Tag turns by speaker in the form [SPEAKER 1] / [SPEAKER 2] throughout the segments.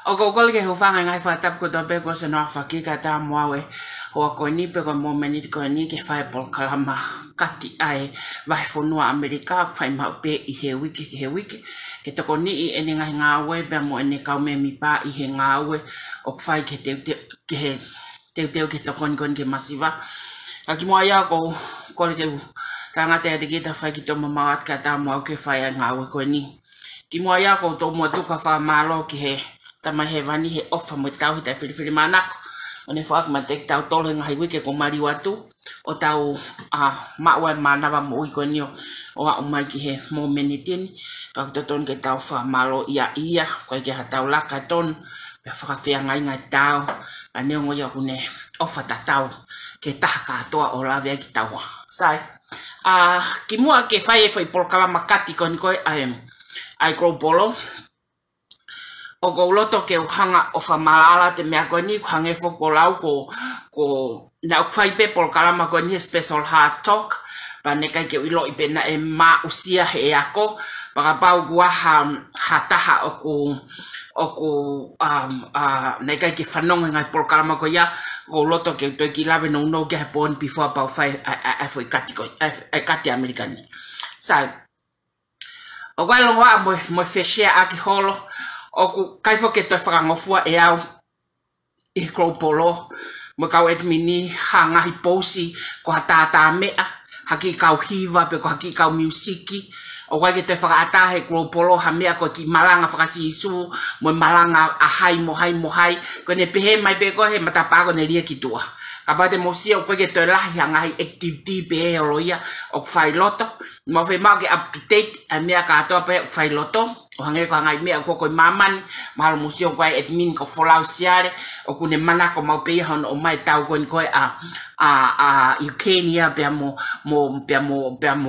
[SPEAKER 1] Oko kolke hufanga ngai fatap ko tope ko se no faki kata moawe ho ko ni pe ko moment ko ni ke fai por kalama kati ai vai fonua Amerika fai ma pe I he wiki ke to ko ni ene ngai ngawe pe mo ene ka me mi pa I he ngawe o fai ke te ke to kon ke masiva ka ki mo ya ko kolke tanga te kita fai ki to mama kata mo ke fai ngawe ko ni ki mo ya ko to mo tu ka fa malo ki he tama he vani he ofa mo tau hita whiriwhiri manako. O ne whaak ma te tau tolo ngai wike ko mari watu. O tau maua manawa mo ui konio o a umai ki he mo menitini. Pak toton ke tau wha malo ia. Koe ke ha tau laka ton. Pea whakawhia ngai tau. A neo ngoia kune ofa ta tau. Ke taha katoa o la vea ki taua. Sai. Ki mua ke whai e whai polkala makati koni koe ai grow polo. O ko loto ke uhanga o malala te mea koe ni kuhange foko lau ko na ukwhai pe por kalama koe ni special hard talk pa nekai ke ilo I pena e ma usia he ako paka pau gua ha taha oku nekai ke fononga ngai por kalama koe ya ko loto ke toi ki lave no ke hapon before pau fai ai foi kati amerikani sai o kwa longa mo feshia aki holo Oku kaifo ke toi faka'ofo'ofa e au I polo mo kau mini hanga hiposi ko hatata mea haki kau hiva pe ko haki kau musiki o kai ke toi faka'ata he polo ha mea ko ki malanga fakasisu mo malanga ahai mo hai ko ne pehe mai pe ko he matapa ko ne lia ki tua kapate mo sia o ke toi lahi hanga hi activity pe roia o fai loto mo fe ma ke up to date a mea ka to pe fai loto o hange ko ngai mea ko maman mal musio ko admin ko folau siare o kune mana ko mau pe hono o mai tau ko Kenya pe mo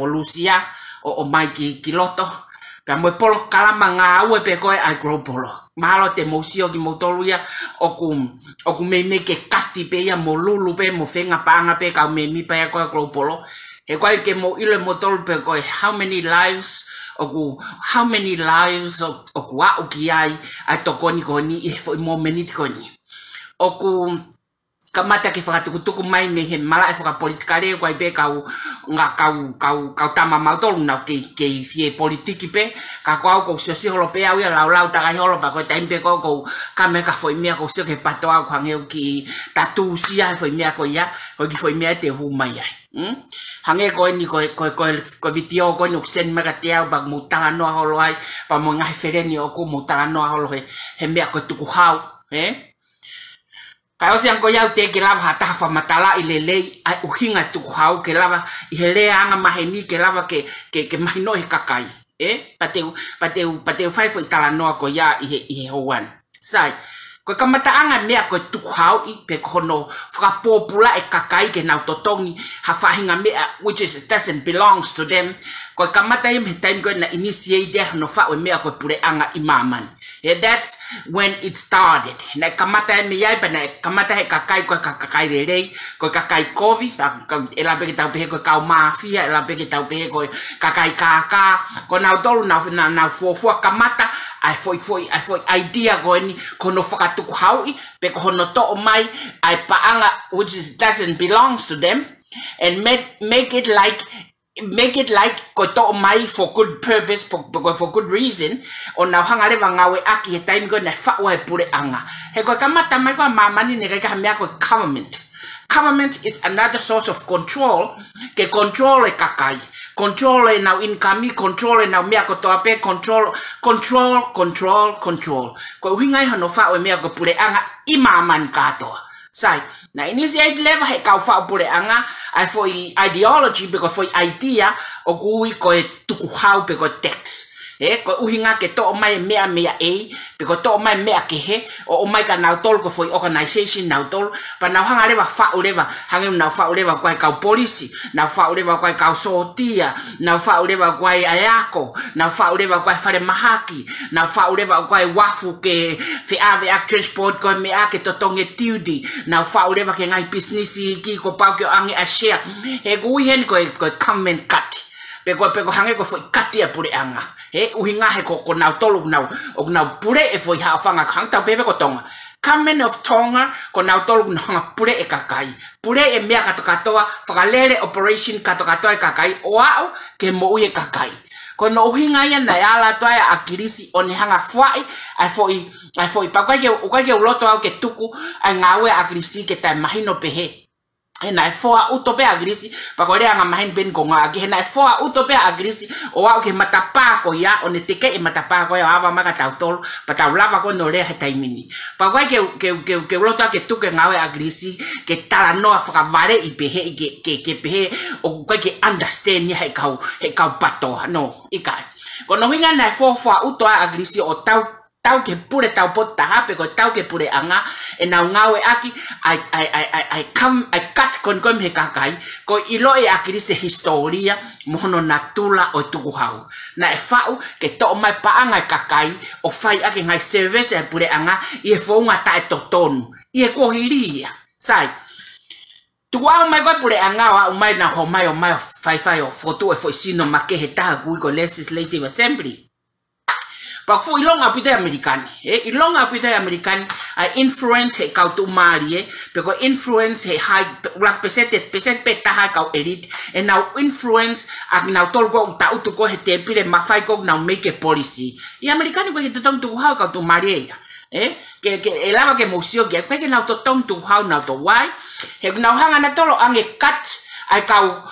[SPEAKER 1] Lucia o mai ki loto pe mo polo kalama ngau pe ko ai grow polo malo te musio ki motoluia o ku me ke kati pe ya mo lulu pe mo fenga panga pe ka me mi pe ko grow polo e ko ke mo ile motol pe ko how many lives how many lives oku a ukiai a tokoni koni I foi momenit koni oku kamata ke whakatukutuku mai me he mala e whakapolitikare ko ai pe kau tama mautolu na ke fie politiki pe ka ko siosi holo pe au ia lau takai holo pa ko taim pe ko kame ka foi mea ko sio ke Ptoa ko hange ki tatu sia foi mea ko ia ko ki foi mea te hu mai ai hange ko ni ko video ko ni sen mega tia bag mutanga no holo ai pa mo ngai fereni o ko mutanga no holo he mea ko tuku hau Kaya siang ko yau te ke lava hata fa matala I lelei ai uhinga tuku hau ke lava I hele anga mahini ke lava ke mahino he kakai pateu fai foi tala noa ko ya I hoan sai ko kamata anga mea ko tuku hau I pe hono whakapopula e kakai ke nau totongi ha whahinga mea which is it doesn't belongs to them ko kamata im he time ko na initiate no fa o mea ko pure anga imaman that's when it started na kamata me yai pa na kamata he kakai ko kakai lelei ko kakai kovi ela pe tau pe ko kau mafia ela pe tau pe ko kakai kaka ko nautolu na fo kamata ai foi idea ko ni kono fakatuku haui pe ko hono to mai ai paanga which is doesn't belongs to them and make it like ko to mai for good purpose for good reason o na hanga le ngawe aki he time go na fa wa pure anga he ko kamata mai ko mama ni ne ka mea ko government is another source of control ke control e kakai control e now income control e now mea ko to ape control ko uhinga hono fa o mea ko pure anga imaman kato sai na initiate level he kau fa pure anga ai foi ideology because foi idea o kui ko tuku hau pe ko text ko uhinga ke to mai mea pe ko to mai mea ke he o mai ka nautolu ko foi organization nautolu pa na hanga leva fa uleva hange na fa uleva kwa ka police na fa uleva kwa ka sotia na fa uleva kwa ayako na fa uleva kwa fare mahaki na fa uleva kwa wafu ke fe ave transport ko mea ke totonge tiudi na fa uleva ke ngai business ki ko pa ke ange a share he go hen ko comment cut peko hange ko foi cut kati e pure anga. He uhinga he ko kinautolu nau pure e foi hawhanga kang tau pepe ko Tonga. Coming of Tonga, kinautolu nanga pure e kakai. Pure e mea katoa, whakalele operation katoa e kakai, oao ke mo ue kakai. Kono uhinga ia na ala toa akirisi o ni hanga fuai, ai foi pakai uloto au ke tuku, ai ngawe akirisi ke tai mahino pehe. E nai foa utope agrisi pakore anga mahin ben konga agi nai foa utope agrisi o au ke matapa ko ya o ne teke e matapa ko ya ava maka tautol patau lava ko no le hataimini pakoi ke lota ke tuke ngawe agrisi ke tala no afaka vale I pehe ke pehe o ko ke understand ni he kau pato no ikai kono hinga nai foa utoa agrisi o tau ke pure tau pot taha pe ko tau ke pure anga enau ngawe aki I cut kon he kakai ko ilo e akiri se historia mohono natula o tuku hau na e fau ke to mai paanga kakai o fai aki ngai service e pure anga I e fonga ta e totonu I e kohiria sai tu au mai ko pure anga wa mai na ho mai o mai fai o foto e foi sino make he taha kui ko legislative assembly. Pak fu Ilonga pita American, Ilonga pita American, I influence he kau tu mari, because influence he high black percent pe taha kau elite, and now influence ag now tol go tau tu ko he te pile mafai ko now make a policy. I American ko ke tong tu hau kau tu mari, ke elava ke musio ke now to tong tu hau now to why, he now hanga na tolo ange cut, I kau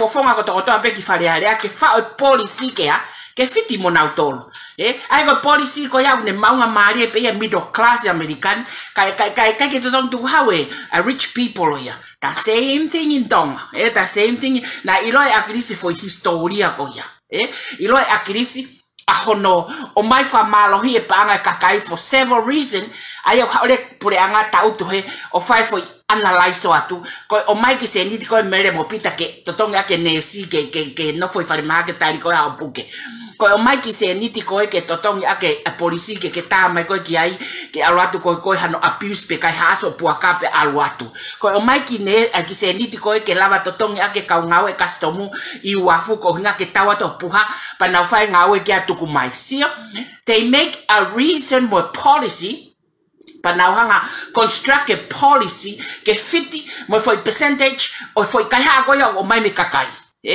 [SPEAKER 1] fononga ko to ape ki fale'i ke fa policy ke ke fiti monautolo ai ko policy ko ya ne maunga mari pe ya middle class American kai ke tong tu hawe a rich people ya the same thing in Tonga the same thing na iloi akirisi for historia ko ya iloi akirisi a hono o mai fa malohi e panga kakai for several reasons ai ole pure anga tau tu he o fai for analyze o atu ko o mai ki se ni ko mere mo pita ke totonga ke nesi ke no foi fare ma ke tari ko a buke ko o mai ki se ni ko ke totonga ke a policy ke ta mai ko ki ai ke alu atu ko hano abuse pe kai haso puaka pe alu atu ko o mai ki ne a ki se ni ko ke lava totonga ke ka ngawe customu I wafu ko hinga ke tawa to puha pa na fai ngawe ke atu ku mai see they make a reasonable policy. But now hanga construct a policy ke fiti mo foi percentage o foi kaiha ko yo o mai me kakai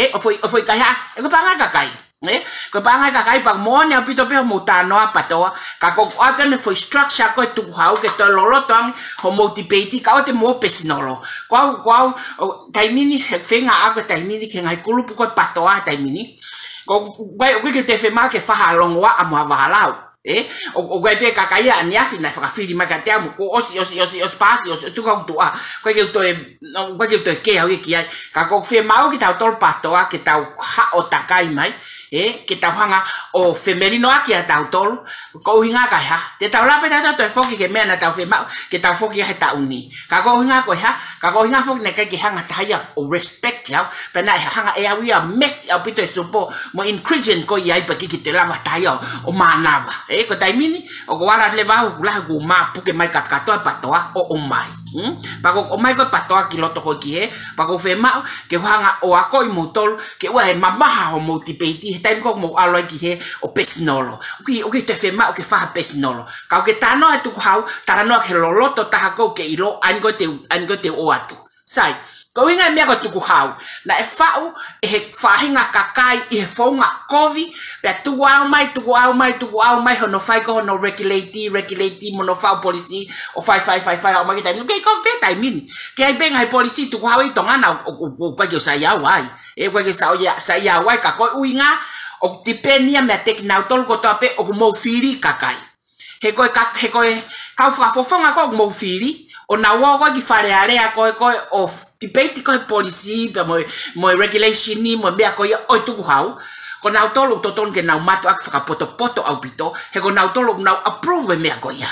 [SPEAKER 1] o foi kaiha e ko panga kakai ko panga kakai pa mo ne apito pe mo tano apatoa ka ko atene foi structure ko tu hau ke to lolo tong ho motivate ka o te mo pesinolo ko taimini fenga ako taimini ke ngai kulupu ko patoa taimini ko ke te fema ke fa halongwa amo valau o gai pe kakai ani afi na fakafiri makate amu ko osi pasi tu ka tua ko ke to ke au ki ai ka ko fe mau ki tau tol patoa ke tau ha o takai mai ke tau hanga o femelino aki a tau tol ko uhinga ka ha te tau la pe tau to foki ke mena tau fe mau ke tau foki ha tau ni ka ko uhinga ko ha ka ko uhinga foki ne ka ki hanga taya o respect ya pe na hanga e awi a mess a pito supo mo increasing ko ia pa ki te lava taya o manava ko taimini o ko wala le va la go ma puke mai ka katoa patoa o mai pa ko o mai ko patoa ki loto ko ki pa ko fe mau ke hanga o ako I motol ke wa e mamaha o motivate time ko mo alo ki he o pesinolo o ki te fe mau ke fa pesinolo ka ke tano e tu hau tano ke loloto taha ko ke ilo ango te o atu sai ko inga me ko tu hau na e fau e fa hinga kakai e fonga kovi pe tu au mai hono fai ko no regulate mono fau policy o fai o mai time ke ko pe time ni ke ai ben ai policy tu hau I Tonga na o pa ke sa ya wai e ko ke sa ya wai ka ko uinga o tipenia me kinautolu ko tope o mo fili kakai he ko ka fonga ko mo fili o na wo ki fale'i ko o debate ko policy mo regulation ni mo be ko o tu hau ko na tolu totonu ke na mato ak fakapoto au pito he ko na tolu na approve me ko ya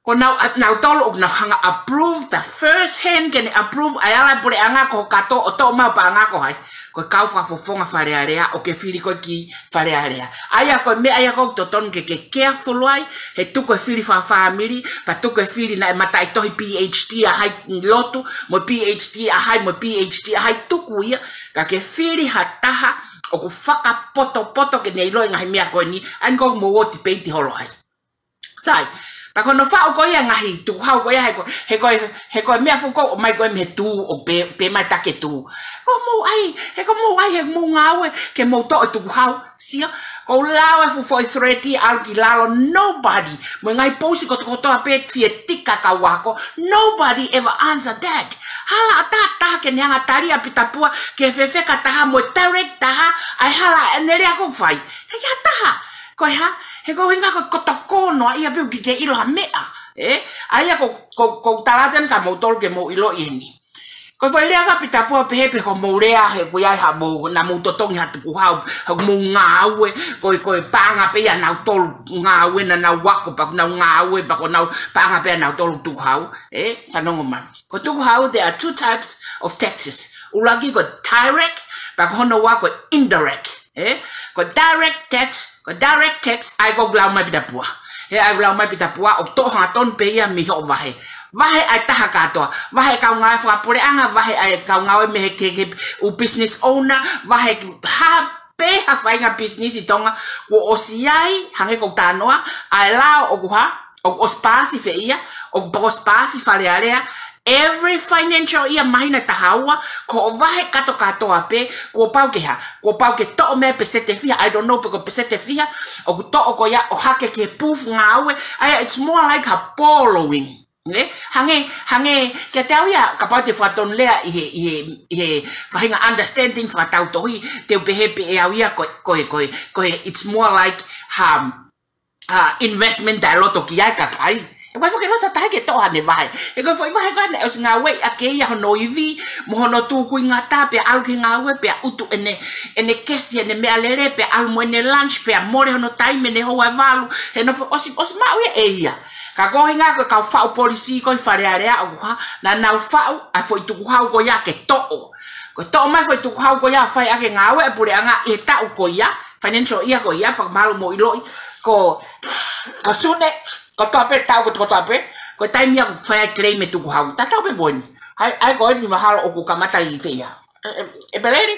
[SPEAKER 1] ko kinautolu na hanga approve the first hand kene approve ayala pure anga ko kato o to ma pa anga ko hai ko kau fakaofo'ofa fale'i o ke fili ko ki fale'i aya ko me aya ko totonu ke careful ai he tu ko fili fa family pa tu ko fili na mata ito PhD a hai lotu mo PhD a hai mo PhD a hai tu ku ia ka ke fili taha o ko poto ke nei lo nga me ko ni an ko mo ti pe ti holo ai sai pa kono fa ko ia ngahi tu hau ko ia he ko me fu ko mai ko me tu o pe mai ta ke tu ko mo ai he mo ngawe ke mo to tu hau sia ko lawe fu foi threati al kilalo nobody mo ngai posi ko to pe fie tika ka wako nobody ever answer that hala tata ke nyanga tari apitapua ke fefe ka taha mo direct taha ai hala enere ako fai ke ya taha ko ha he ko hinga ko tokono ia pe ki ke ilo mea aya ko talaten ka mo tol ke mo ilo ini ko foi lea ka pitapua pe ko mo lea he ko ya ha mo na mo totongi hatu ku hau mo ngawe ko panga pe ya na tol ngawe na wako pa na ngawe pa ko na panga pe na tol tu hau fanonga man ko tu hau there are two types of taxes ulagi ko direct pa ko hono wako indirect ko direct tax ai ko glau mai pitapua ai glau mai pitapua o to ha ton pe ia mi ho vahe ai taha katoa vahe ka ngai fa pure anga vahe ai ka ngai me ke u business owner vahe ha pe ha fainga business I Tonga ko osiai hange ko tanoa ai lao o ha o spasi fe ia o spasi fale'i every financial year mahina tahawa ko vahe kato ape ko pau ke to me pesete fia I don't know porque pesete fia o to ko ya o hake ke puf ngawe it's more like a following hange ke tau ya kapau te faton lea I fahinga understanding fa tau tohi te behepe e awia ko it's more like investment dialogue ki ai ka kai vai fo ke no tatai ke to ane vai e ko foi vai kan os nga we ake ya hono ivi mo hono tu ku ngata pe al ke nga we pe utu ene kesi ene me alere pe al mo ene lunch pe amore hono time ne ho valu e no os ma we e ia ka go hinga ko ka fa policy ko fale'i o ha na fa a foi tu ha ko ya ke to mai foi tu ha ko ya fa ake nga we pure anga e ta ko ya financial ia ko ya pa malu mo ilo ko sune ko tape tau ko tape ko time ya fa claim tu ko ha ta tape bon ai ko ni mahalo o ko kamata I feia beleri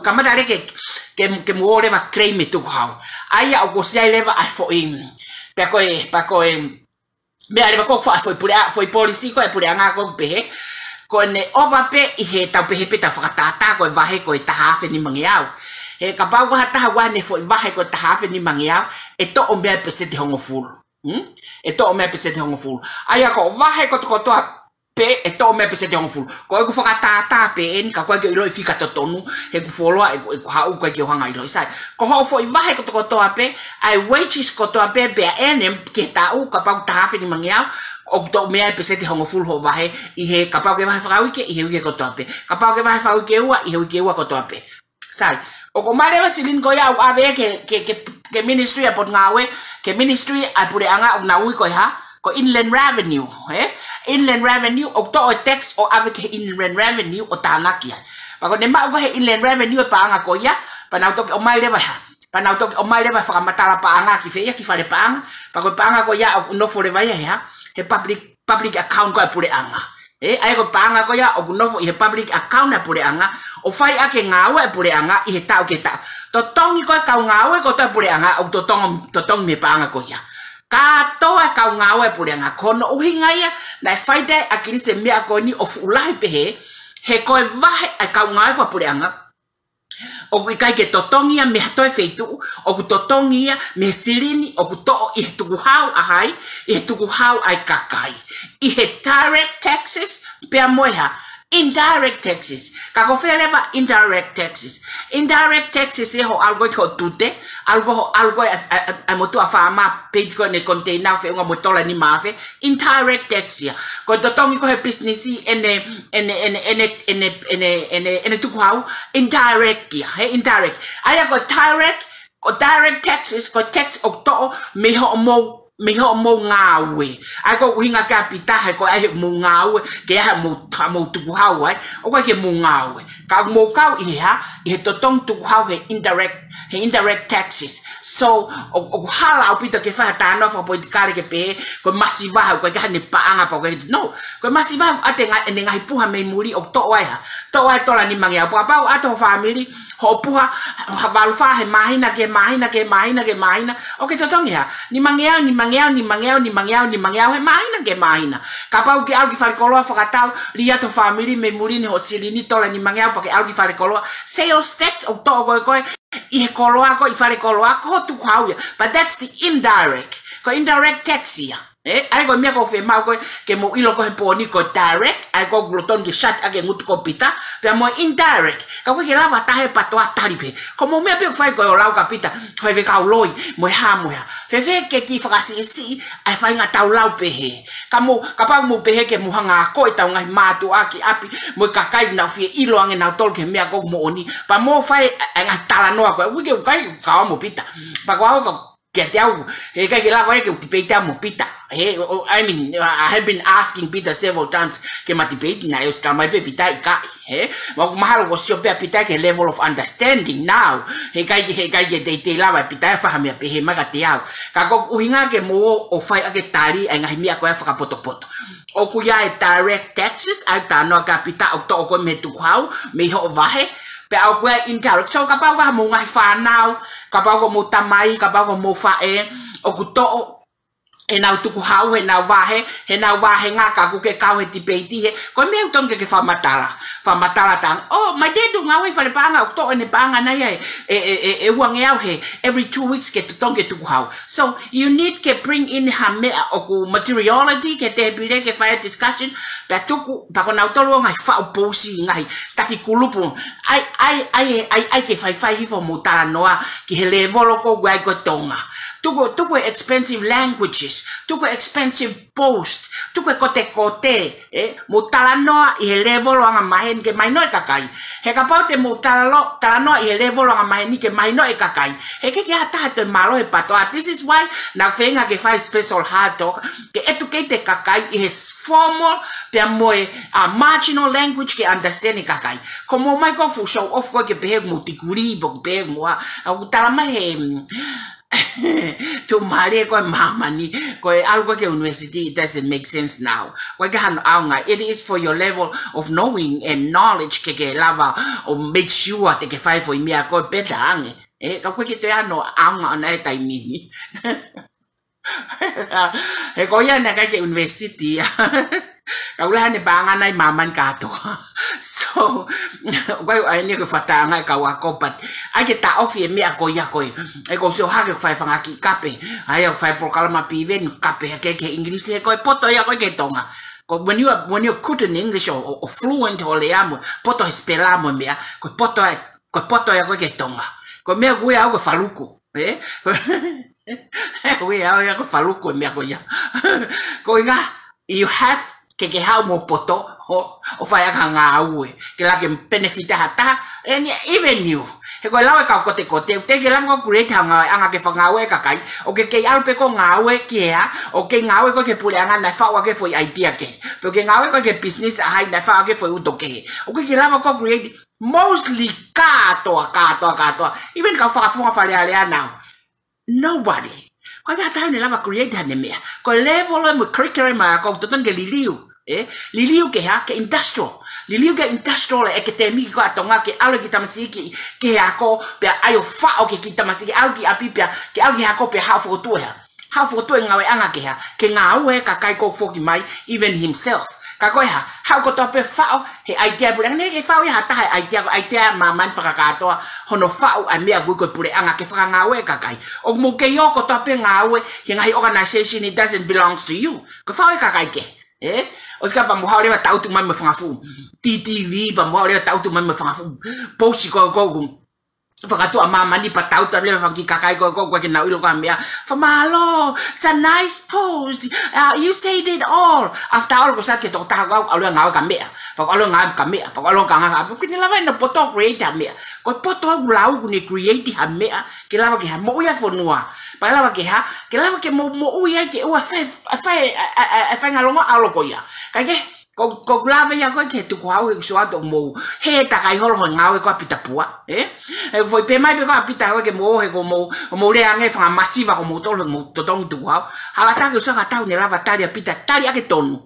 [SPEAKER 1] kamata le ke mo le va claim tu ko ha ai o ko sai leva ai fo in pa ko me arriva ko fa foi policy ko pure anga ko pe ko ne ova pe I he tau pe ta fakatata ko vahe ko taha fe ni mangiau he ka pa ko hata wa ne foi vahe ko taha fe ni mangiau e to o me pe se de hongo full e to me pese de hongo full aya ko vahe ko pe e to me pese de hongo full ko ko fakatata pe en ka ko ke ilo fika totonu he ko follow e ko ha u ko ke hanga ilo sai ko ho foi vahe ko pe ai wages ko pe enem ke ta u ka pa ta hafi ni mangiau o to me pese de hongo full ho vahe I he ka pa ke vahe fa wiki I he ko pe ka pa ke vahe fa wiki wa I he wa ko pe sai o ko mare vasilin ko ya ave ke ministry apot ngawe ke ministry ai pure anga na ui ko ha ko inland revenue inland revenue o to tax o ave ke inland revenue o tanaki pa ko ne ma ko he inland revenue pa anga ko ya pa na to o mai leva ha pa na to o mai leva fa matala pa anga ki fe ya ki fale pa anga pa ko pa anga ko ya no for vai ha he public account ko pure anga ai ko pa anga ko ya o no for he public account na pure anga o fai ake ngawe pure anga I he tau ke ta to tongi ko ka ngawe ko to pure anga o to tong me pa anga ko ya ka to ka ngawe pure anga kono uhinga ya na fai dai akini se me ko ni of ulai pe he ko vahe ka ngawe fa pure anga o ikai ke totongia me hato efeitu o totongia me silini o to I tu hau ahai I tu hau ai kakai I he direct taxes pe moha indirect taxes ka ko leva indirect taxes e ho algo ko tute algo a moto a fama pe ko ne container fe nga motola ni mafe indirect tax ya ko to tongi ko he business ene tu ko indirect ya he indirect aya ko direct taxes ko tax o to me ho mo me ho mo ngawe ai ko uhinga ka pita hai ko ai mo ngawe ke ha mo tu hau ai o ko ke mo ngawe ka mo ka I ha I totonu tu hau he indirect taxes so o hala o pita ke fa ta no fa po kare ke pe ko masiva ko ka ne pa anga pa ko no ko masiva atenga ne ngai puha me muri o Ptoa ha Ptoa tola ni mangia pa ato family ho puha balfa he mahina o ke totongi ha ni mangia he mahina ke mahina kapau ke algi fare koloa fakatau lia to family me muri ni hosili ni tola ni mangia pa ke algi fare koloa sales tax o to ko I koloa ko I fare koloa ko tu hauya but that's the indirect tax ya ai ko mia ko fe ma ko ke mo ilo ko poni ko direct ai ko gloton ke chat age ngut ko pita pe mo indirect ka ko ke lava ta he patoa taripe ko mo me pe fai ko la ka pita ko ve ka loi mo ha fe ke ki frasi si ai fai nga tau lau pe he ka pa mo pe he ke mo hanga ko ta ngai matu aki api mo ka kai na fi Ilonga na tol ke mia ko mo oni pa mo fai nga tala no ko we ke fai ka mo pita pa ko ke tau he ka ke la ko ke pita mo pita I mean, I have been asking Peter several times ke matipeti na eu stramai pe pita ikai mahalo ko sio pe pita ke level of understanding now he kai te lava pita fa hamia pe he maga te au ka ko uhinga ke mo o fai ake tari ai ngai mia ko fa poto o ku ya direct taxes ai ta no ka pita o to ko me tu hau me ho vahe pe au ko indirect so ka pa wa mo ngai fa now ka pa ko mo tamai ka pa ko mo fa o ku to enau tuku hau enau vahe nga ka ku ke kau he tipeti he ko me utong ke famatala tang oh my dedu ngawe fale panga to ene panga na ye uange au he every 2 weeks ke tong ke tuku hau so you need ke bring in hame oku materiality ke te bile ke fire discussion pa tuku pa ko nautolu ngai faka'ofo'ofa ngai taki kulupu ai ke fai fo mutala noa ki he level ko gwa ko Tonga tuku expensive languages tuku expensive post tuku kote mutala noa I he level anga mahen ke mahino kakai he ka paute mutala noa I he level anga mahen ke mahino kakai he ke hata to malo he Ptoa this is why na fenga ke fai special hard talk ke educate kakai is formal pe moe marginal language ke understand kakai como mai ko fu show off ko ke beheg mutikuri bok beheg moa tulama he to mare ko mama ni ko algo ke university it doesn't make sense now wa ga anga it is for your level of knowing and knowledge ke lava or make sure te ke fai for me ko bedange ka ko ke te ano anga na tai mini ko ya na ka ke university ka ula ne banga nai maman ka to so ko ai ne ko fatanga ka wa ko pat ai ke ta ofi me ko ya ko ai ko so ha ke fai fanga ki kape ai fai proclama piven kape ke English ko poto ya ko ke Tonga ko when you good in English or fluent or leamo poto spelamo me ko poto ya ko ke Tonga ko me ko ya ko faluko ko ya ko faluko me ko ya ko nga you have ke hau mo poto o fai nga aue ke la ke benefit hata and even you he ko lawe ka kote te ke la ko create anga ke fangawe kakai o ke alpe ko ngawe ke ya o ke ngawe ko ke pule anga na fa wa ke foi idea ke to ke ngawe ko ke business hai na fa ke foi uto ke o ke la ko create mostly kato even ka fa fale now nobody ko ga ta ne lava create ne me ko level mo curriculum ma ko toton ke liliu ke ha ke industrial e ke temi ko Tonga ke alo ki tamasiki ke ako pe ayo fa o ke tamasiki algi api pe ke algi ako pe ha foto ngawe anga ke ha ke ngawe ka kai ko foki mai even himself ka ko ha ko to pe fa he idea bulang ne ke fa ya ta idea maman faka'ofo'ofa hono fa a me agu ko pure anga ke fa ngawe ka kai o mo ke yo ko to pe ngawe ke ngai organization it doesn't belongs to you ko fa ka kai ke o ska pa mo ha le tau tu mai me fangafu TTV pa mo le tau tu mai me fangafu posi ko Fakatu mama ni patau table fangi kakai ko kenau Ilonga mea. Famalo, it's a nice post. You said it all. After all ko sa ke tok tahu alo ngau kamea. Pak alo ngau kamea. Pak alo kanga apa. Kini lava na poto create hamea. Ko poto lau ni create hamea. Kila ke mo ya fonua. Pa lava ke mo ya ke wa fa ngalonga alo ko ya. Kage ko lava ya ko ke tu ko au so ado mo he takai hol ho ngau ko pitapua foi pe mai pe ko pita ko ke mo he ko mo le ange fa masiva ko mo tolo mo totonu tu ko hala ta ko so ka tau ne lava tari pita tari ake tonu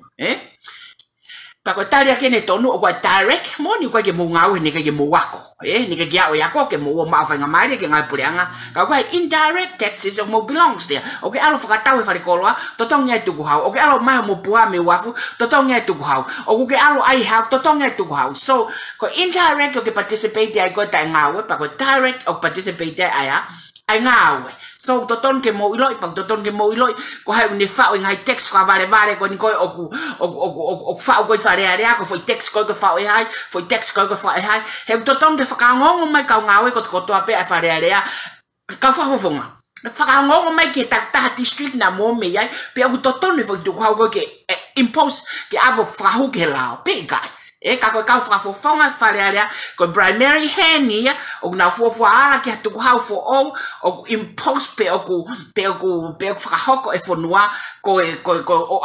[SPEAKER 1] pa ko tari ake ne tonu o ko direct mo ni ko ke mo ngau ni ke mo wako ni ke ya o ya ko ke mo ma fa ngamari ke ngai pulianga ka ko indirect taxes o mo belongs there okay alo fa tau fa ko lo totonu ya tu ko okay alo mai mo pua me wafu totonu ya tu ko o ke alo ai ha totonu ya tu ko so ko indirect ko ke participate ai ko ta ngau pa ko direct o participate ai ai ngau so totonu ke mo iloi pa totonu ke mo iloi ko hai ni fa o ngai text fa vale ko ni ko o fa ko fa re ko foi text ko fa ai foi text ko fa ai he totonu ke faka'ongo mai ka ngau ko toa pe fa re ka fa fononga faka'ongo mai ke taha district na mo me ai pe o totonu foi tu ko ke impose ke avo frahu ke lao pe kai ka ko faka'ofo'ofa fale'i ko primary henia o na ala ke tu hau fo o impose pe faka'hoko fonua ko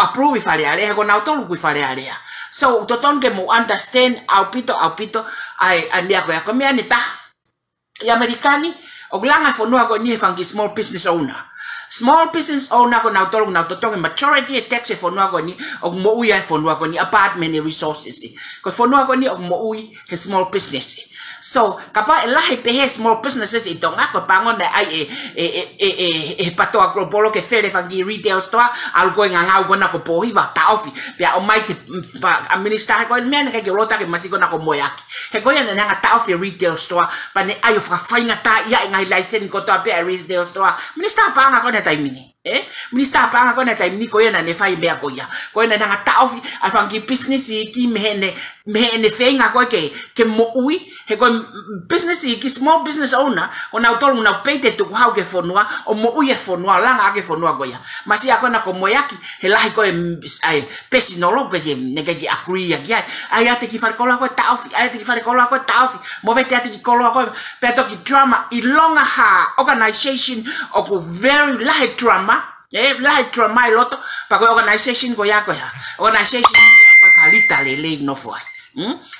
[SPEAKER 1] approve fale'i ko kinautolu ku fale'i so totonu ke mo understand au pito ai mea ko mea ni taha ya amerikani o langa fonua ko ni fangi small business owner ko kinautolu totonu majority tax fonua ko ni o mo uia fonua ko ni apartment resources ko fonua ko ni o mo ui he small business so kapa lahi pe he small businesses i Tonga ko pangon ai Ptoa global ke fere fangi retail store al going angau ko na ko pohi va taofi pe o mai ke administer ko men ke rota ke masiko na ko moyaki he ko yana nga taofi retail store pa ne ayo fa fainga ta ya ngai license ko to pe retail store minister pa nga ko na taimini minister pa nga ko na taimini ko yana ne fai be ko ya ko yana nga taofi afangi business ki mehene fenga ko ke mo ui he ko business ki small business owner ko kinautolu na peite tu hau ke fonua o mo ui fonua langa ke fonua goya masi ako na ko moyaki he lahi ko ai pesinolo ke ne ke agree ya ai ate ki far kola ko taofi mo vete ate ki kola ko peto ki drama Ilonga ha organization o ko very lahi drama lahi drama loto pa ko organization ko ya organization ko kalita lelei no foi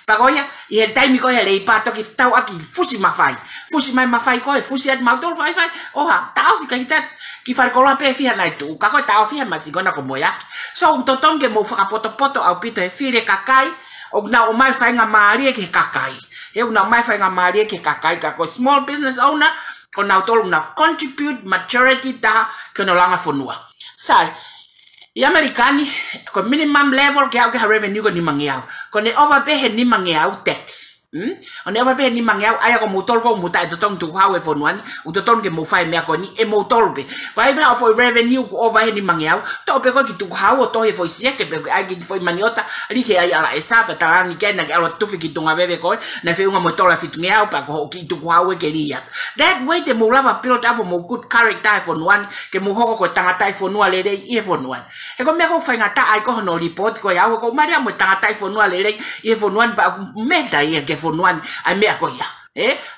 [SPEAKER 1] pagoya i el time ko ya lei pato ki tau aki fusi mafai ko fusi at mautol fai oha tau fi kita ki far ko la pe fi na tu ka ko tau fi ma sigona ko moya so totonu ke mo fakapoto au pito e fire kakai o na o mai fai nga mari ke kakai na mai fai nga mari ke kakai ka ko small business owner ko kinautolu na contribute majority taha ke no langa fonua sai i amerikani ko minimum level ke au ke revenue ko ni mangiau ko ne overpay he ni mangiau tax on overpay ni mangiau aya ko motol ko muta totonu tu hau e fonuan totonu ke mo fai me ko ni motol be ko ai ba for revenue ko over he ni mangiau to pe ko ki tu hau to he foi sia ke pe ai ki foi maniota ri ke ai ala esa pe tala ni ke na ke alo tu fi ki tu ngave ko na fe unha motola fit ngiau pa ko ki tu hau e ke ria that way the mo lava build up mo good character fonuan ke mo hoko ko tangata fonua le e fonuan e ko me ko fai ngata ai ko no report ko ya ko maria mo tangata fonua le e fonuan pa meta ye ke fonuan ai mea ko ya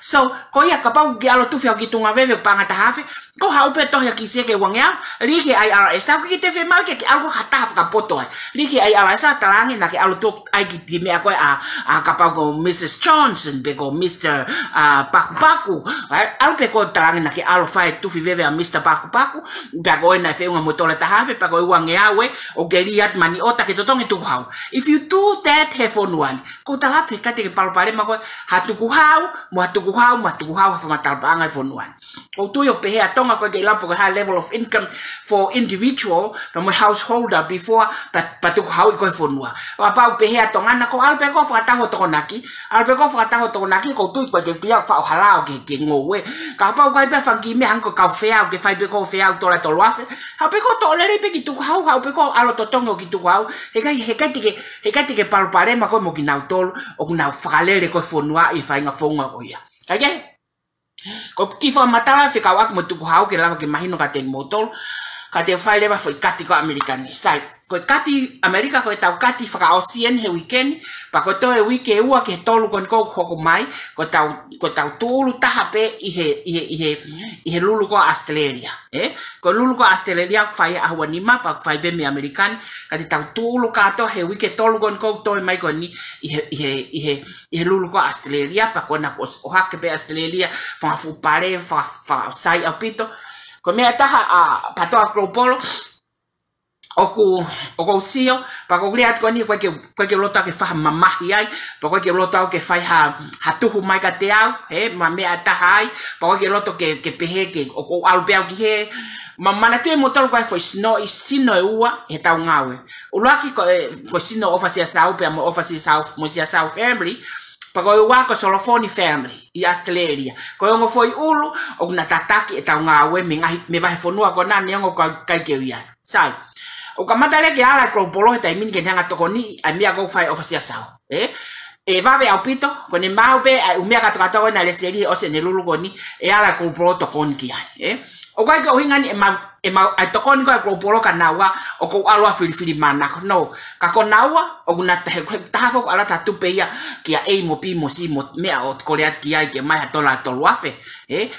[SPEAKER 1] so ko ya kapau ki alo tu fi ki tunga veve panga tahafe ko hau pe to ya ki se ke wangya ri ki ai ala esa ki te fe mal ke algo hata fa poto ri ki ai ala esa talangi na ke alo to ai ki me ko a kapau ko Mrs Johnson be ko Mr Paku al pe ko talangi na ke alo fa tu fi veve a Mr Paku ga ko na fe unha motola tahafe pa ko wangya we o ke liat mani ota ke totong tu hau if you do that have on one ko talat ka te palo pare ma ko hatu ku hau mo fa matal panga fonuan o tu yo pe ha Tonga ko ke lapo ko high level of income for individual from a householder before but to how ko fonua wa pa pe ha Tonga na ko alpe ko fa ta ho tonaki ko tu ko ke pia pa hala ke ngowe ka pa ko pe fa ki me han ko ka fea ke fa pe ko fea to la to loafe ha pe ko to le pe ki tu how pe ko alo to tongo ki tu how he ka ke pa pare ma ko mo kinautolu o na falele ko fonua i fa nga fonga oya okay Ko kifa matala faka'ofa mo tuku hau ke lava ke mahino ka te motol. Ka te whai lewa foi kati ko Amerikani. Sai, ko kati Amerika ko tau kati faka'osien he weekend, pa ko to e wike ua ke tolu kon ko hoko mai, ko tau tulu taha pe i he lulu ko Australia. Ko lulu ko Australia whai ahua nima, pa whai be me Amerikani, ka te tau tulu kato he wike tolu kon ko to e mai ko ni i he lulu ko Australia, pa ko na ko hake pe Australia, whangafu pare, sai apito, ko mea taha a patoa kropolo oku sio pa ko glia ko ni ko ke lota ke fa mamahi ai pa ko ke lota ke fa ha tuhu mai ka te au ma mea taha ai pa ko ke loto ke pehe ke oku alpea ki he mamana te motor ko foi sino i sino ua e tau ngawe ulaki ko sino ofasia sau pe mo ofasia sau mo sia sau family. Pako ua ko solofoni family i Australia. Ko ngo foi ulu o na tataki e tau ngawe me vai fonua ko na ngo kai ke ia. Sai. O ka matale ke ala ko polo ta min ke hanga tokoni a mia go fai ofasia sao. E va ve apito ko ne mau pe u mia ka to na le serie o se ne lulu ko ni e ala ko polo tokoni ki ai. O kai ko uhinga ni e mau a tokoni ko polo ka nawa o ko alwa filifili mana no ka ko nawa o na ta fo ala ta tu pe ia ki a e mo pi mo si mo mea o ko le ki ai ke mai ha tola tolu afe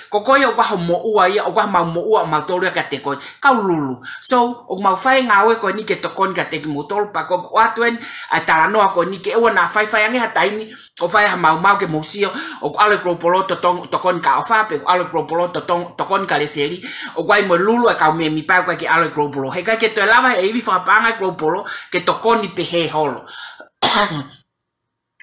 [SPEAKER 1] ko yo ko mo ua ia o ko mo ua ma tolu ka te ko ka lulu so o mau fai ngawe ko ni ke tokoni ka te ki mo tolu pa ko atuen a tala no ko ni ke o na fai ange ha taini o fai ha mau ke mo sio o ko ale ko polo tokoni ka ofa pe ale ko polo tokoni ka le seri o ko ai mo lulu ka me mi pa ko ke ale global he ka ke to lava e vi fa panga global ke tokoni pe he holo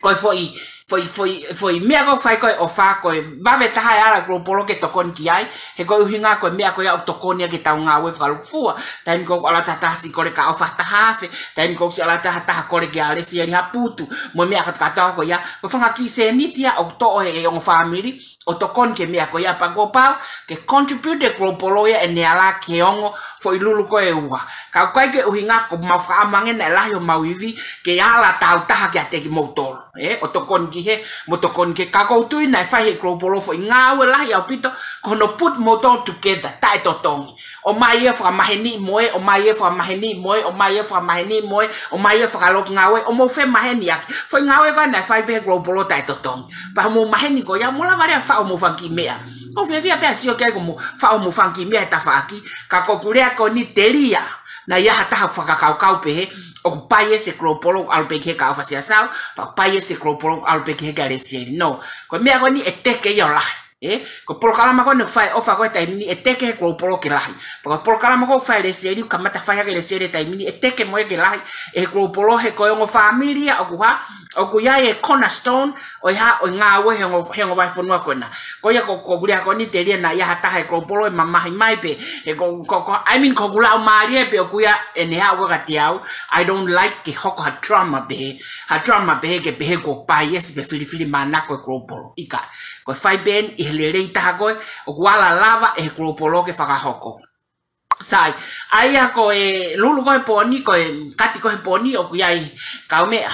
[SPEAKER 1] ko foi mea ko fai ko ofa ko va ve taha ala global ke tokoni ki ai he ko uhinga ko mea ko ya tokoni ke tau ngawe fa fua time ko ala tata si ko ka ofa taha fe time ko si ala taha ko ke ale si ali haputu mo mea ka kata ko ya ko fa ki se nitia o to e on family o tokon ke mea ko ya pago pau ke contribute global ya ene ala ke ongo foi lulu ko e ua ka kai ke uhinga ko ma fa amange na la yo mawivi ke ala tau taha ke ate ki motor o tokon ki he mo tokon ke ka ko tu na fa he global foi ngawe la ya pito ko no put motor together tai totonu o mai e fa maheni moe o mai e fa maheni moe o mai e fa maheni moe o mai e fa lo ngawe o mo fe maheni ya foi ngawe ba na fa be global tai totonu pa mo maheni ko ya mo la varia fa o mo fanki mea o fe via pe asio ke como fa o mo fanki mea ta fa aki ka ko kurea ko ni teria na ya hata fa ka pe o pai ese global al pe ke ka fa sia sao pa pai ese global al pe ke ka le sieri no ko mea ko ni eteke yo la ko por kalama ko no fai ofa ko tai mini eteke ko por ke lahi por kalama ko fai le seri ka mata fai ke le seri tai mini eteke mo ke lahi ko por he ko ngo familia o ku ya e cornerstone o ya o ngawe he ngo vai fonua ko na ko ya ko guria ko ni teria na ya hata he ko por mama mai pe ko I mean ko gula mari pe o ku ya ene ha ko katiau I don't like ke hoko ha drama be ke be ko pai ese be fili mana ko por ika ko fai ben i lelei taha koe o kuala lava e kulupolo ke faka'ofo'ofa. Sai, aia ko e lulu koe poni ko e kati koe poni o kuiai kau mea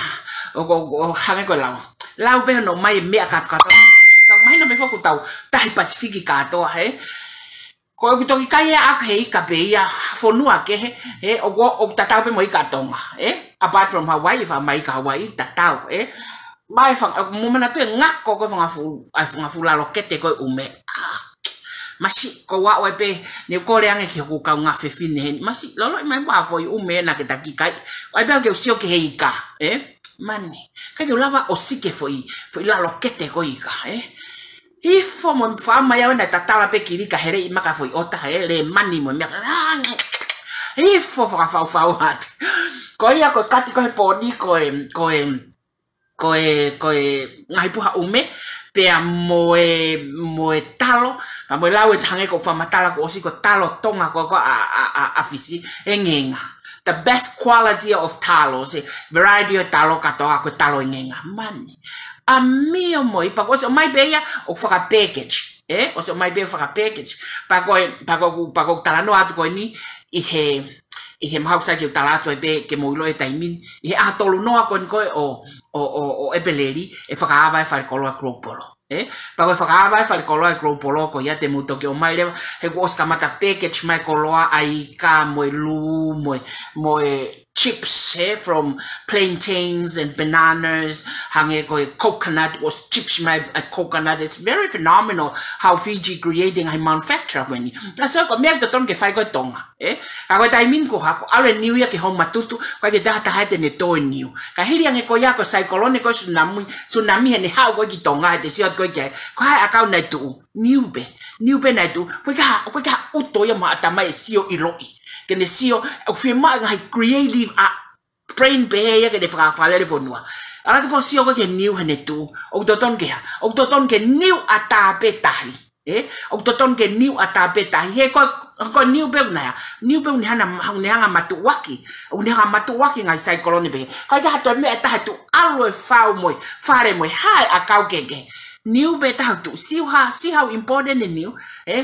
[SPEAKER 1] o hange koe lau peho no mai mea kau mahino me foku tau tahi pasifiki katoa ko e kutoki kai a hei ka pe ia fonua ke o tatau pe mo i ka Tonga apart from Hawaii fa mai ka Hawaii tatau mai fa mo mana tu ngako ko fa fu la lokete ko ume masi ko wa pe ne ko le ange ke ko ka nga fe fine masi lolo mai ba foi ume na ke taki kai ai ba ke usio ke heika mane ka ke lava o sike foi la lokete ko ika ifo mo fa mai na tatala pe kirika here i maka foi ota le mani mo me ifo fa hat ko ia ko kati ko poni ko ngai puha ume pe moe talo pa mo lawe tange ko fa matala ko osi ko talo Tonga ko a fisi engenga the best quality of talo se variety of talo katoa ko talo engenga man a mio moi pa ko so mai beya o fa package o so mai be fa package pa ko tala no atu ko ni i he mahausa ki talato e ke moilo e taimin i a tolu noa kon ko o ebeleri e whakaava e wharekoloa klopolo pa koe whakaawai whale koloa e grow ko ia te mutoke o mai lewa he ko oska mata package mai koloa ai ka moe lu moe chips from plantains and bananas hange koe coconut was chips mai coconut. It's very phenomenal how Fiji creating a manufacture when you so ko mea to Tonga fai koe Tonga ka koe taimin ko hako ale new year ki hong matutu koe ke taha te ne toi new ka hiri ange ko ia ko cyclone ko tsunami he ne hao koe ki Tonga he te siot koe ke ko hai akau nai tu new be nai tu koe ka uto ia ma ata mai sio Ilonga kene sio o firma ngai creative brain behavior ke de fale'i fonua ala ke sio ko ke new hene tu o toton ke new ata petahi o toton ke new ata petahi he ko new be na ni hanga matuwaki o ni hanga matuwaki ngai cyclone be ka to me ata tu alo fau moi fare moi hai akau keke new be ta tu see how important the new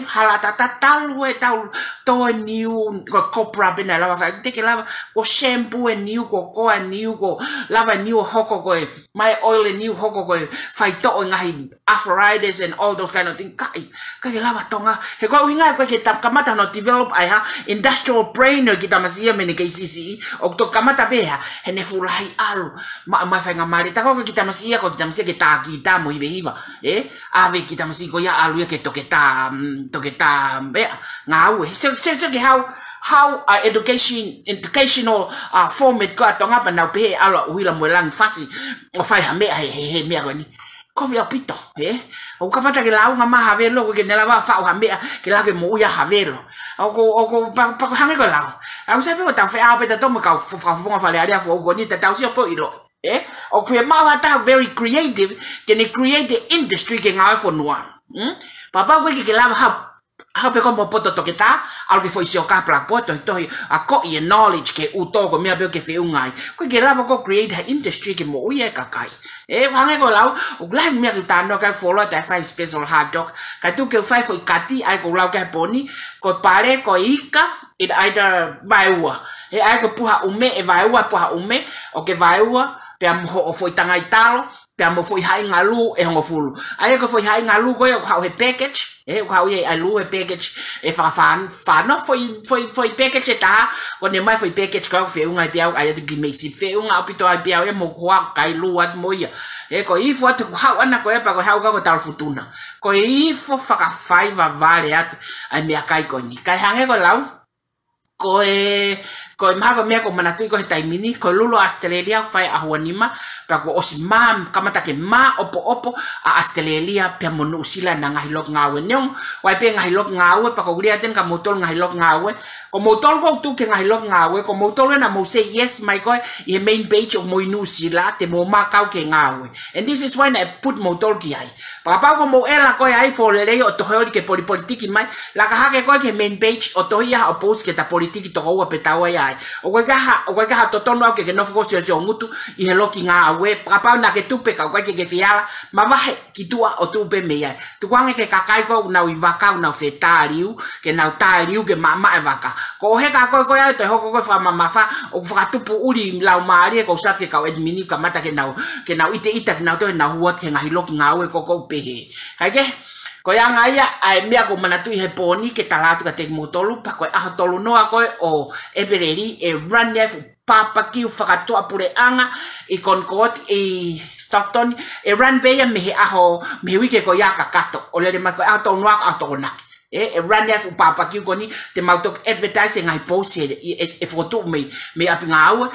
[SPEAKER 1] hala talu e tau to new ko copra bena lava fa te ke lava ko shampoo e new ko new ko lava new hoko ko my oil e new hoko ko fai to ngai arthritis and all those kind of things kai lava Tonga he ko uhinga ko ke tap kamata no develop ai ha industrial brain ki tamasia mene ke sisi o to kamata be ha he ne fulai alu ma fa ngamari ta ko ki tamasia ke taki ta mo iva ave kita masi ko ya alu ke toketa be ngau se ke how educational format ko Tonga pa na pe ala wila mo lang fasi o fai ha me he me ko ni ko vi apito o kapata ke lau nga mahavelo ko ke nela va fa o ha me ke la ke mo ya havelo o pa ko hange ko lau au se pe o ta fe a pe ta to mo ka fonga fale aria fo ko ni ta tau si po ilo o kwe mawata very creative can create the industry ke ngā fonua papa koe ke lava how pe ko poto toketa algo que foi sio ka pra poto to a ko e knowledge ke uto ko mea pe ke fe ungai ko ke lava ko create the industry ke mo uye kakai hange ko lau o glan mea tu tano ka follow ta fai special hot dog ka tu ke fai foi kati ai ko lau ka poni ko pare ko ika it either vaiua ai ko puha ume vaiua puha ume o ke vaiua pe mo foi tanga italo pe mo foi hai ngalu e hongo fulu ai ko foi hai ngalu ko ha he package ko ha ai lu he package fa no foi package ta ko ne mai foi package ko fe unga piau ai de me si fe unga pito ai piau e mo kwa kai lu at moia ko ifo at ha ana ko e pa ko ha ko tal futuna ko ifo faka faiva vale at ai me kai ko ni kai hange ko lau ko maha mea ko manatui ko he taimini ko lulo Australia fai a huanima pa ko osi mam kamata ke ma opo a Australia pe monu usila na ngahi lok ngawe neong wai pe ngahi lok ngawe pa ko gria ten ka motol ngahi lok ngawe ko motol ko tu ke ngahi lok ngawe ko motol na mo say yes my ko ye main page of mo inusila te mo ma kau ke ngawe and this is when I put motol ki ai pa ko mo ela ko ai for le o to hori ke politiki mai la ka ha ko ke main page o to ia oppose ke ta politiki to ho pe tawa ai o ka totonu ke no fo sio ngutu I he loki nga we papa na ke tupe ka ke fiala ma vahe ki tua o tupe me ai tu kwange ke kakai ko na I vaka na fetaliu ke na taliu ke mama e vaka ko he ka ko ya te hoko ko fa mama fa o fa tupu uri la mari ko sa ke ka edmini ka mata ke na ite na to na huat ke nga loki nga we ko pe he ka ke ko ya ngaya ai mea ko manatui he poni ke talatu ka te motolu pa ko a tolu no ko o ebereri e run left papa ki fakatoa pure anga I Concord I Stockton e run be ya me aho me wike ko ya kakato o le ma ko a tonu a tonu e run left papa ki ko ni te mautok advertising ai post e foto me apinga au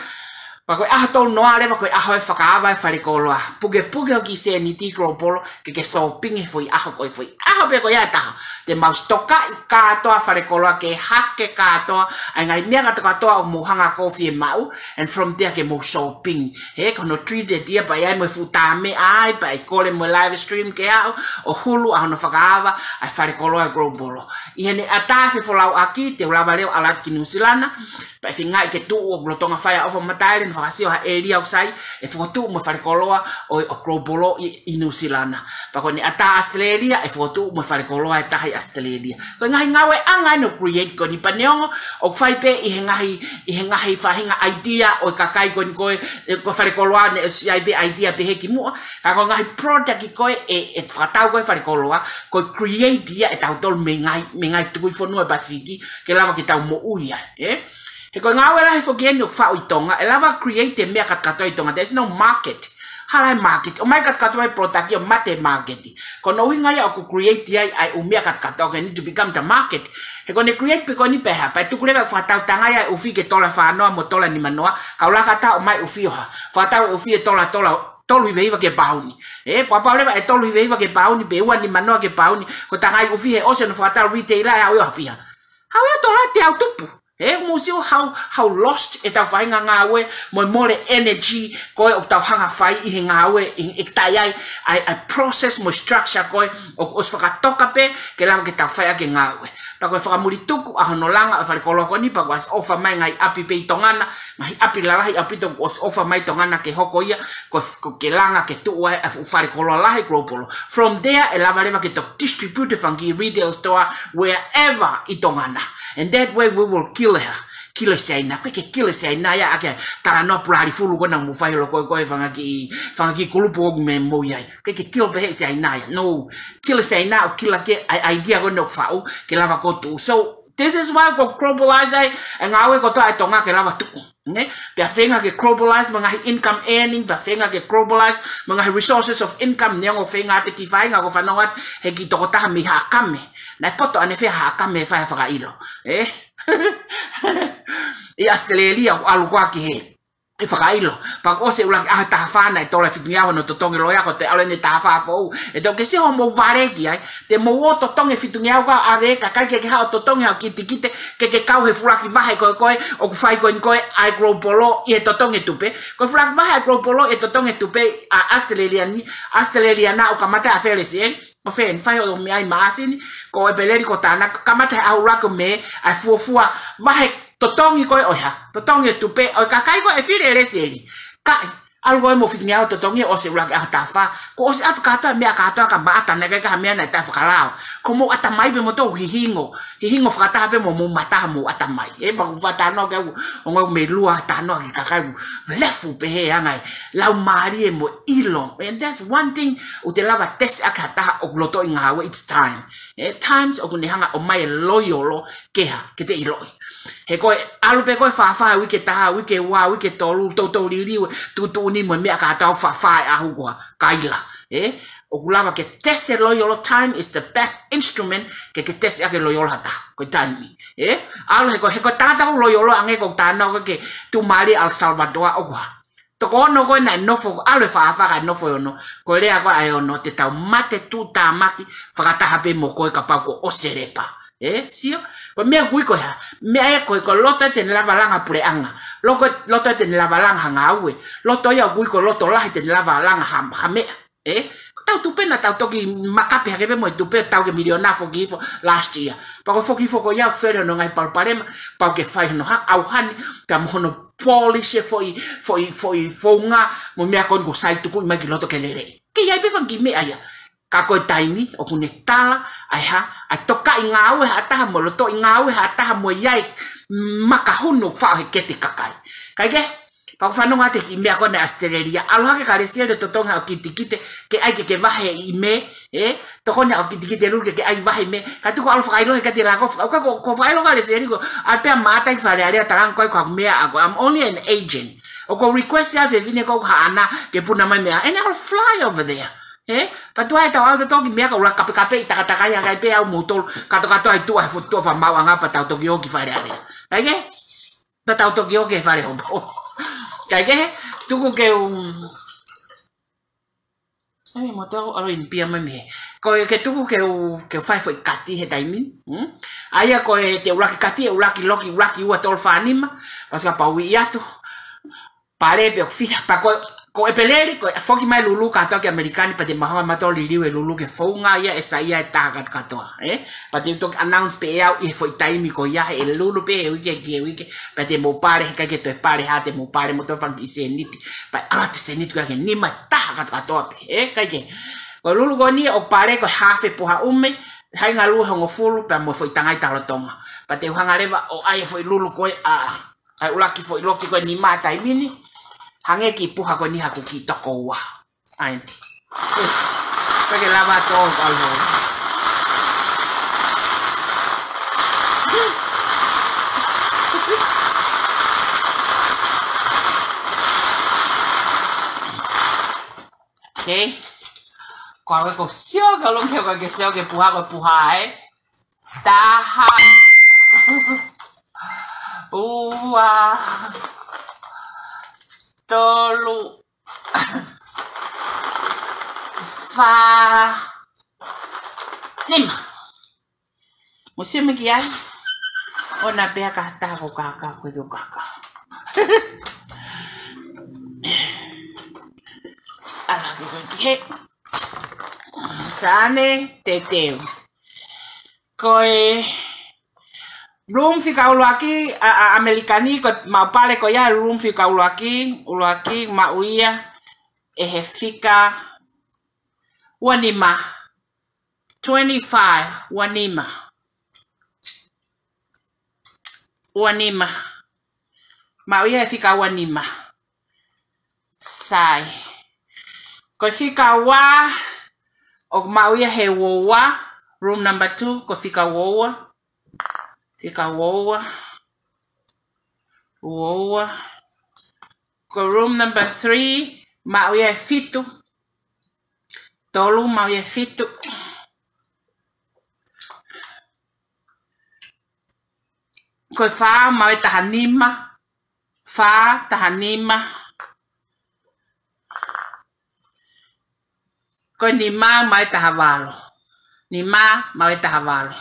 [SPEAKER 1] pa ko a tolu no ale pa ko a ho faka'ofa fale koloa puge o ki se ni ti polo ke so pinge foi a ko foi a be ko ya ta te maustoka I katoa fale koloa ke hake katoa ai mea katoa o mohanga coffee mau and from there ke mo shopping he kono treat dia pa ai mo futame ai pa kole mo live stream ke au o hulu a no faka'ofa ai fale koloa polo I ne ata fi folau aki te ula valeu alat ki nusilana pa finga ke tu o Tonga Faka'ofa matai le fakasio ha area usai e fotu mo fale koloa o polo I nusilana pa ko ni ata Australia e fotu tu mo wharekoloa e tahi Australia. Ko ngahi ngawe anga'imanu create ko ni paneongo o whaipe i he ngahi whahinga idea o kakai ko ni koe ko wharekoloa ne siaipe idea pe heki mua. Ka ko ngahi product i koe e whakatau koe wharekoloa ko create dia e tautolu me ngai tukui whanua Pasifiki ke lava ki tau mo uia. He ko ngawe lahi whakeni o whao i Tonga e lava create mea katkato i Tonga. There's no market. Hala market. O mai katkato ai product o mate market. Ko no uhinga ia o ku create ai umea katkato ke need to become the market. He ko ne create pe ko ni peha. Pa tu kureba whatau tanga ia ufi ke tola whanoa mo tola ni manoa. Ka ula kata o mai ufi oha. Whatau ufi e tola tolu i veiva ke pauni. Kwa pauleva e tolu i veiva ke pauni. Pe ua ni manoa ke pauni. Ko tangai ufi he ose no whatau retailer ia oi hawhia. Hau ia tola te au tupu. Musio how lost e tau whainga ngāwe mo more energy koe o tau hanga whai i he ngāwe i tai ai process mo structure koe o os whakatoka pe ke lawa ke tau whai ake ngāwe. Pa koe whakamuri tuku a hono langa a wharekolo koni pa koe as ofa mai ngai api pe i tongana ngai api lalahi api to os ofa mai tongana ke hoko ia ko ke langa ke tuua a wharekolo lahi global. From there e lava lewa ke to distribute whangi retail store wherever i tongana. And that way we will kill her. Kill se aina. Koe ke kill se aina ia ake tara no pulari fulu kona mufai lo koe whangaki kulupu ogu me mo iai. Koe ke kill pehe se aina ia. No. Kill se aina o kill ake idea kona o whau ke lava kotu. So this is why ko globalize ai ngawe ko toa e Tonga ke lava tuku. Pia whenga ke globalize mga income earning, pia whenga ke globalize mga resources of income neongo whenga te ki whainga ko whanongat he ki toko taha mi haakame. Nai poto ane whea haakame whaia whakailo. I Australia o alu kwa ki he. E whakailo. Paka ose ulaki aha taha whana e tola whitungiawa no totongi loia ko te ale ne taha whaafou. E tau ke se ho mo vareki ai. Te mo o totongi whitungiawa ka ave ka kai ke hao totongi hao kite ke kau he furaki vahe koe o ku whai koe ai globalo i he totongi tupe. Koe furaki vahe ai globalo i totongi tupe a Australia na o kamata a whelesi o when whai o me ai maasini ko e peleri ko tāna kamata au rako me ai fuafua vahe totongi koe oia, totongi tupe, oi kakai koe e whire reseri. Kai, algo e mo whitinga o totongi o se uraki aha tawha, ko o se atu katoa mea katoa ka maata nega ka mea nai tai whakalao. Ko mo atamai pe mo tau hihingo whakataha pe mo mataha mo atamai. Ma whatano ke o ngau me lua tano ki kakai lefu pe he angai, lau maari e mo ilong. And that's one thing o te lava tesi aka taha o loto'i ngawe, it's time. Times o kunehanga o mai loiolo keha, ke te iloi. He koe alu pe koe whawhai wike taha, wike wā, wike tolu, tau ririwe, tutu ni mo mea ka tau whawhai ahu kua kaila. O kulava ke tese loiolo, time is the best instrument ke tese ake loiolo hata, koe taimi. Alu he koe tātau loiolo ange koe tānau ke tu Mali al Salvador o kua. Toko ono koe nai nofo, alu e whaafaka nofo ono, koe rea koe ai ono, te tau mate tu tā maki, whakataha pe mo koe ka pau ko oserepa. Sio? Koe mea kui koe ha, mea e koe ko loto e tene lava langa pure anga, loto e tene lava langa hanga aue, loto ia kui ko loto lahi tene lava langa hamea. Tau tupe na tau toki makapi hakepe mo e tupe tau ke miliona foki ifo last year. Pako foki ifo ko iau where no ngai palparema, pau ke whai no au hani, ka mohono polish foi fonga, mo mea kon ko sai tuku imai ki loto ke lelei. Ke iai pe whanki mea ia. Ka koe taimi, o kune tala, ai ha, ai toka i ngāwe ha taha mo loto, i ngāwe ha taha mo iai makahunu whao he kete kakai. Kai ke? Pau whanonga te ki mea kone Australia, aloha ke kare sia de totonga o kite, ke ai ke vahe i me, tokone o kite ruke ke ai vahe me, ka tuko alo whakailo he kate lako, ko whakailo kare sia riko, ai pia mātai whare area tarang koe kwa mea ako, I'm only an agent. O ko request ya vevine ko haana ke puna mai mea, and I'll fly over there. Patua e tau au te toki mea ka ura kape i takataka ia kai pe au motol kato ai tua he futua wha mau anga pa tau toki oki whare area. Kaike? Pa tau toki oki whare hobo. Kaike? Tuku ke ai mo tau alo in pia mai me. Koe ke tuku ke whai fo i kati he taimi. Aia koe te uraki kati e uraki loki uraki ua tol whanima. Paska paui i atu. Pare pe o whiha pa ko e peleri ko foki mai lulu ka to ke americani pa te maha mato liliu e lulu ke fonga ia e saia e taha katoa pa te to announce pe au e foi taimi ko ia e lulu pe e wike pa te mo pare ka ke to e pare ha te mo pare mo to fanti seniti pa ala te seniti ka ke ni ma taha katoa pe ka ke Ko lulu ko ni o pare ko hafe puha ume. Hai ngalu hongo fulu pa mo foi tangai talo tonga. Pa te uhanga leva o ai foi lulu ko ai ulaki foi loki ko ni mata i mini. Hange ki puha ko ni haku ki toko wa. Ai. Pake lava to alvo. Okay. Kwa ko sio ka long ke sio ke puha taha ua tolu fa lima musim kiai ona pea ka ta ko kaka ko yo kaka ala ke sane teteu koe room fika uluaki amerikani ko maupale ko ya room fika uluaki mauia fika wanima 25 wanima mauia fika wanima sai ko fika wa o mauia he wowa room number 2 ko fika wowa ko room number 3 mauia fitu tolu mauia fitu ko fa mauia tahanima ko nima mauia tahavalo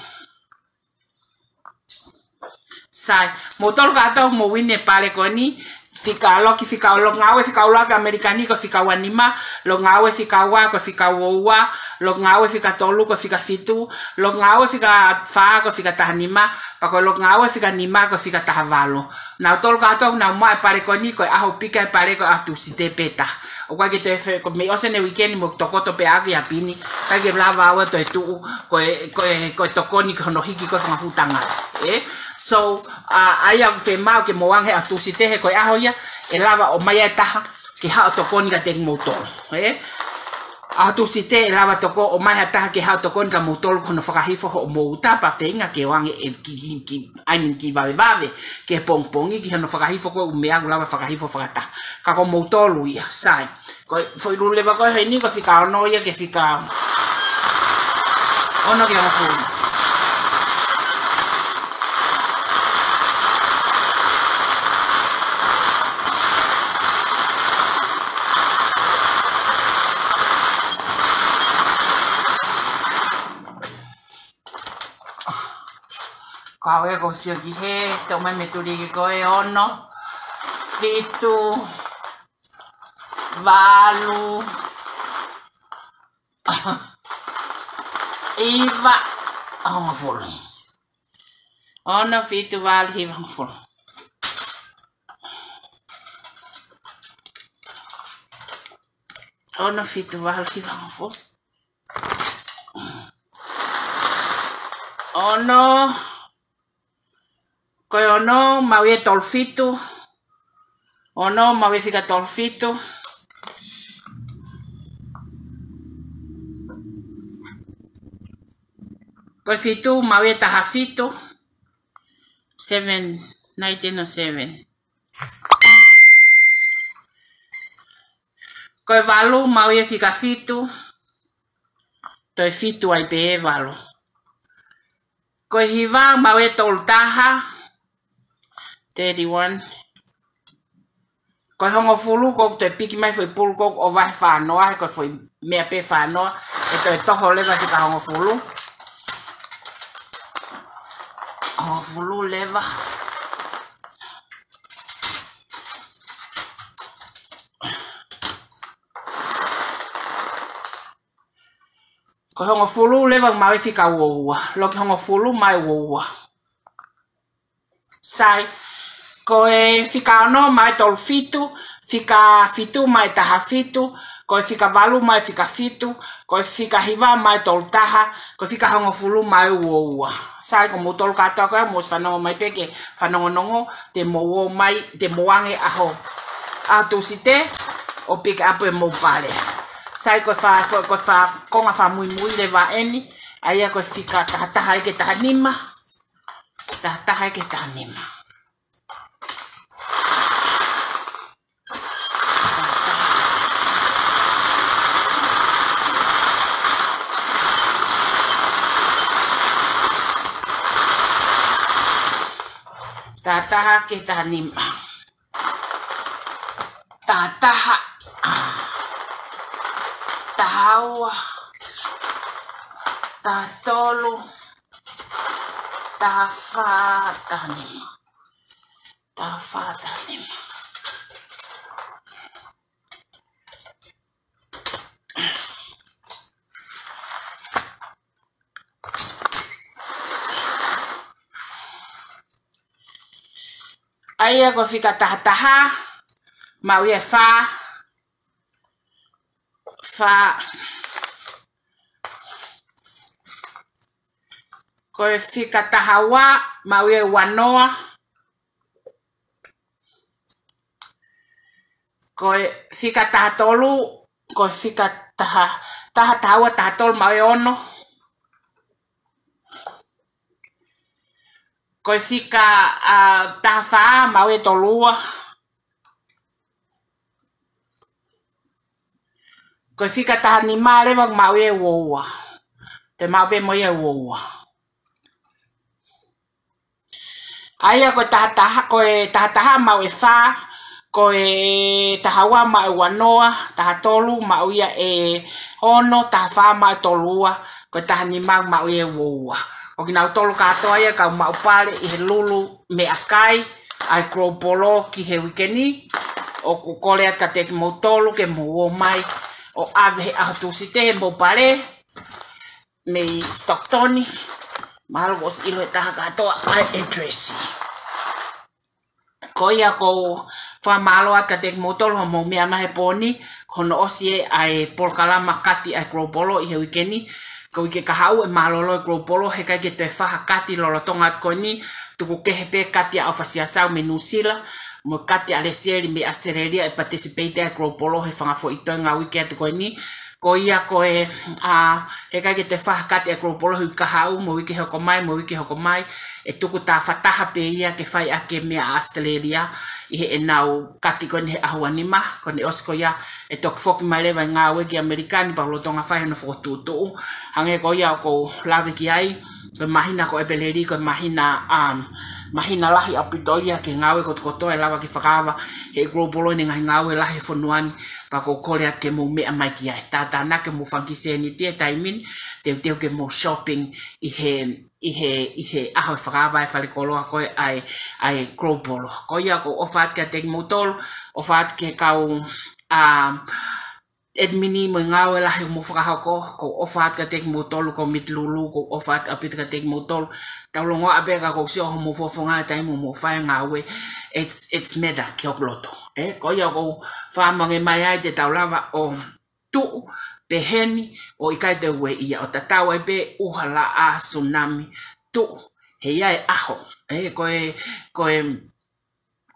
[SPEAKER 1] sai motor gato mo wine pale koni fika loki fika longawe fika ulaga amerikani ko fika wanima longawe fika wa ko fika wowa longawe fika tolu ko fika fitu longawe fika fa ko fika tahanima pa ko longawe fika nima ko fika tahavalo na tol gato na mo pale koni ko aho pika pale ko atu site peta o kwa ke te ko me ose ne weekend mo tokoto pe agi apini ka ke blava wa to tu ko tokoni ko no hiki ko ngafutanga so aya fe mau ke moange atu site he ko aho ya e lava o mai taha ke ha tokoni ka tek motor atu site e lava toko o mai taha ke ha tokoni ka motor ko no fakahifo ho mo tapa fenga ke wange ki ainin ki bave ke pongpongi ki no fakahifo ko me agu lava fakahifo fakata ka ko motor ya sai ko foi lu leva ko he ni ko fika no ya ke fika ono ke mo kawe ko sio ki he toma meturi ki ko e ono fitu valu iva full ono fitu valu iva full ono fitu valu iva full ono ko ono mauie tolfitu ono mauie fika tolfitu ko fitu mauie tahafitu 1907 ko valu mauie fika fitu to fitu ai pe valu ko hiva mauie tol taha 31 ko hongo fulu ko te piki mai foi pul ko o vai fa no ko foi me pe fa no e to ho leva ki hongo fulu leva ko hongo fulu leva mai fika wowa lo ki hongo fulu mai wowa sai ko fika no mai tol fitu fika fitu mai taha fitu ko fika valu mai fika fitu, ko fika hiva mai tol taha, ko fika hongo fulu mai uoua. Sai ko mo tol kata ko mo fanonga mai peke, fanonga nongo te mo wo mai te moange aho. Atu site o pick up e mo pare. Sai ko fa konga fa mui le va eni, aya ko fika taha ke tanima. Taha ke tanima. Taha ke tanima. Taha. Tawa. Tatolu. Tafa tanima. Tafa tanima. Aya ko fika taha mau ye fa ko fika tahawa mau ye wanoa ko fika tatolu ko fika tahawa tatol mau ye hono ko fika taha mau ye tolua ko fika taha ni male mau ye woa te mau be mo ye woa aya ko taha mau e fa ko tahawa mau wanoa tatolu mau ia e hono taha mau tolua ko taha ni mau ye woa o kinautolu katoa ia ka mau pale I lulu me ikai ai kropolo ki he wikeni o ko kole ka te mo tolu ke mo mai o ave a tu site mo pale me stoktoni mal was ilo taha katoa ai address ko ia ko fa malo ka te mo tolu mo me ama he poni hono osie ai polkala makati ai kropolo I he wikeni ko ke kahau e malolo e kropolo he kai ke te fakati lolo Tonga koni tuku ke hepe kati a ofasia sau menusila mo kati a lesieri me Australia e participate a kropolo he fangafo Tonga wiki atu koni ko ia ko he kai ke te fakati a kropolo he kahau mo wiki hoko mai e tuku ta fataha pe ia ke fai ake me Australia I he enau kati koni he ahuanima koni osko ia e tok foki mai lewa ngā weki Amerikani pa lo Tonga whai hana whakotūtū hange ko ia ko lawe ki ai ko mahina ko ebeleri ko mahina lahi a Ptoa ke ngāwe ko Ptoa e lawa ki Faka'ofa he globalo ni ngai ngāwe lahi fonuani pa ko kore at ke mo mea mai ki ai tātana ke mo whankise ni tia taimin teo ke mo shopping I he aho Faka'ofa e whale koloa koe ai globalo ko ia ko ofat ke te mo tolu ofat ke kau edmini mo ngawe lahi mo fakahoko ko ofat ka tek mo tolu ko mitlulu ko ofat apit ka tek mo tolu taulongo abe ka ko sio mo fofonga tai mo fa ngawe it's meda kyokloto ko ya ko fa mange mai ai te taulava o tu peheni o ikai te we ia o tatawa be uhala a tsunami tu he ia aho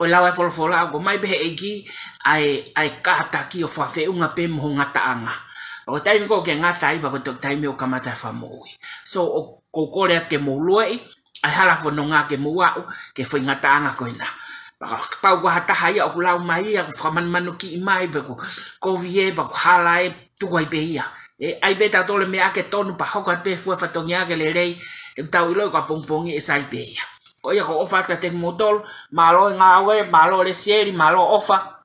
[SPEAKER 1] o lawa folfola go mai be egi ai taki o fa'ounga pe mo ngataanga o taimi ko ke ngata I ba ko taimi o kamata fa moi so o ko kore ke mo loi ai hala fononga ke mo wa ke foi ngataanga ko ina ba pa go hata haya o lau mai ya faman manuki mai be ko vie ba hala e tu ai be ia ai beta tole me ake tonu pa hoko pe fu fatonga ke lelei e tau ilo ko pongpongi e sai be ia ko ia ko ofa ka tek motol malo ngawe malo le sieri malo ofa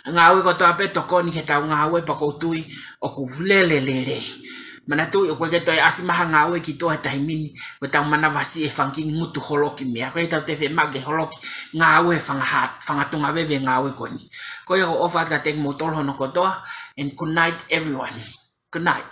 [SPEAKER 1] ngawe ko to ape to koni ke tau ngawe pa ko tui o ku lelelele mana tu ko ke to asima ngawe ki to ta himini ko tau mana vasi e fanking mutu holoki me ko ta te fe mage holoki ngawe fanga tunga veve ngawe koni ko ia ko ofa ka tek motol hono ko to and good night everyone good night